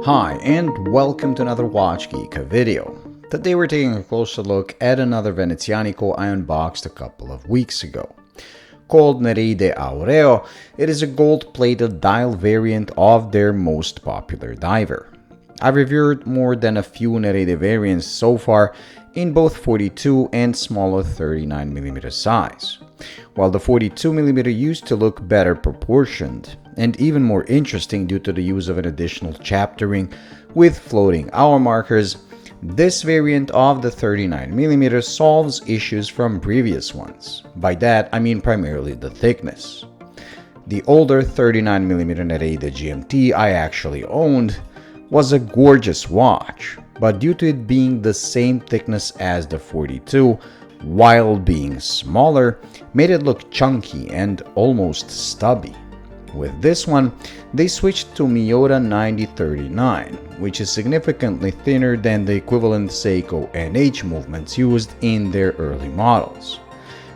Hi, and welcome to another Watch Geek video. Today we're taking a closer look at another Venezianico I unboxed a couple of weeks ago. Called Nereide Aureo, it is a gold-plated dial variant of their most popular diver. I've reviewed more than a few Nereide variants so far in both 42 and smaller 39mm size. While the 42mm used to look better proportioned and even more interesting due to the use of an additional chaptering with floating hour markers, this variant of the 39mm solves issues from previous ones. By that, I mean primarily the thickness. The older 39mm Nereide GMT I actually owned was a gorgeous watch, but due to it being the same thickness as the 42, while being smaller, made it look chunky and almost stubby. With this one, they switched to Miyota 9039, which is significantly thinner than the equivalent Seiko NH movements used in their early models.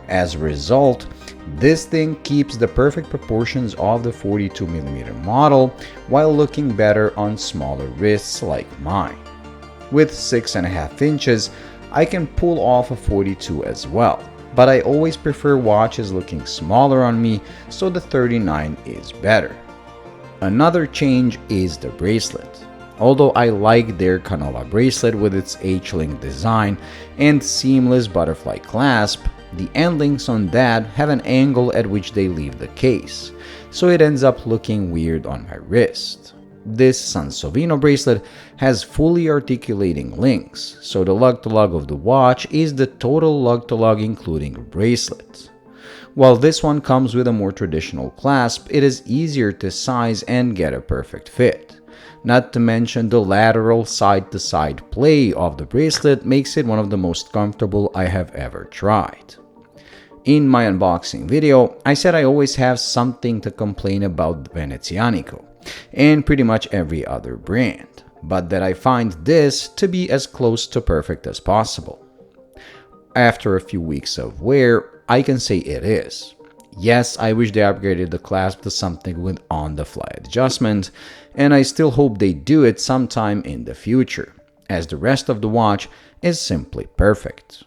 As a result, this thing keeps the perfect proportions of the 42mm model while looking better on smaller wrists like mine. With 6.5 inches, I can pull off a 42 as well, but I always prefer watches looking smaller on me, so the 39 is better. Another change is the bracelet. Although I like their Canova bracelet with its H-link design and seamless butterfly clasp, the end links on that have an angle at which they leave the case, so it ends up looking weird on my wrist. This Sansovino bracelet has fully articulating links, so the lug-to-lug of the watch is the total lug-to-lug including bracelet. While this one comes with a more traditional clasp, it is easier to size and get a perfect fit. Not to mention the lateral side-to-side play of the bracelet makes it one of the most comfortable I have ever tried. In my unboxing video, I said I always have something to complain about Venezianico and pretty much every other brand, but that I find this to be as close to perfect as possible. After a few weeks of wear, I can say it is. Yes, I wish they upgraded the clasp to something with on-the-fly adjustment, and I still hope they do it sometime in the future, as the rest of the watch is simply perfect.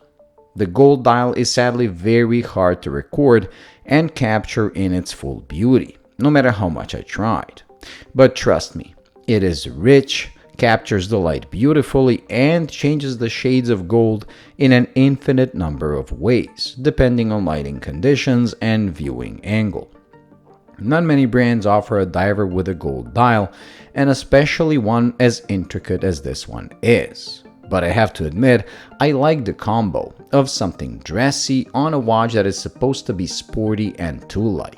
The gold dial is sadly very hard to record and capture in its full beauty, no matter how much I tried. But trust me, it is rich, captures the light beautifully, and changes the shades of gold in an infinite number of ways, depending on lighting conditions and viewing angle. Not many brands offer a diver with a gold dial, and especially one as intricate as this one is. But I have to admit, I like the combo of something dressy on a watch that is supposed to be sporty and tool-like.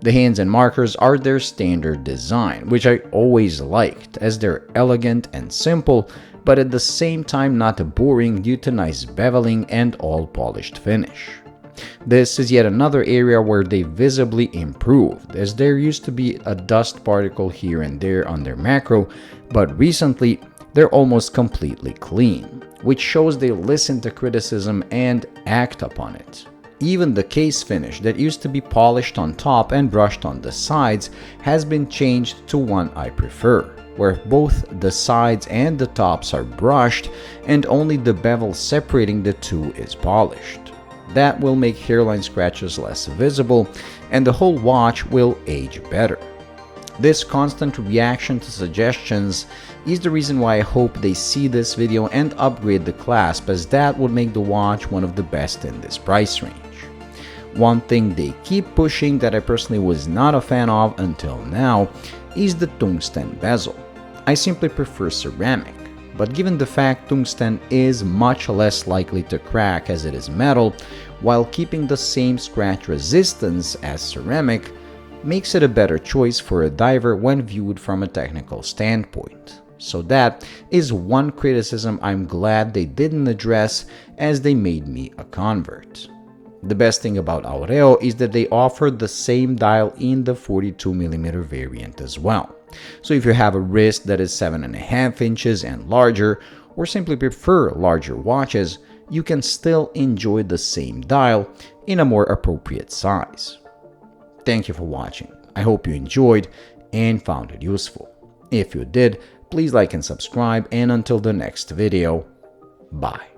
The hands and markers are their standard design, which I always liked, as they're elegant and simple, but at the same time not boring due to nice beveling and all-polished finish. This is yet another area where they visibly improved, as there used to be a dust particle here and there on their macro, but recently they're almost completely clean, which shows they listen to criticism and act upon it. Even the case finish that used to be polished on top and brushed on the sides has been changed to one I prefer, where both the sides and the tops are brushed and only the bevel separating the two is polished. That will make hairline scratches less visible, and the whole watch will age better. This constant reaction to suggestions is the reason why I hope they see this video and upgrade the clasp, as that would make the watch one of the best in this price range. One thing they keep pushing that I personally was not a fan of until now is the tungsten bezel. I simply prefer ceramic, but given the fact tungsten is much less likely to crack as it is metal, while keeping the same scratch resistance as ceramic, makes it a better choice for a diver when viewed from a technical standpoint. So that is one criticism I'm glad they didn't address, as they made me a convert. The best thing about Aureo is that they offer the same dial in the 42mm variant as well. So if you have a wrist that is 7.5 inches and larger, or simply prefer larger watches, you can still enjoy the same dial in a more appropriate size. Thank you for watching. I hope you enjoyed and found it useful. If you did, please like and subscribe, and until the next video, bye.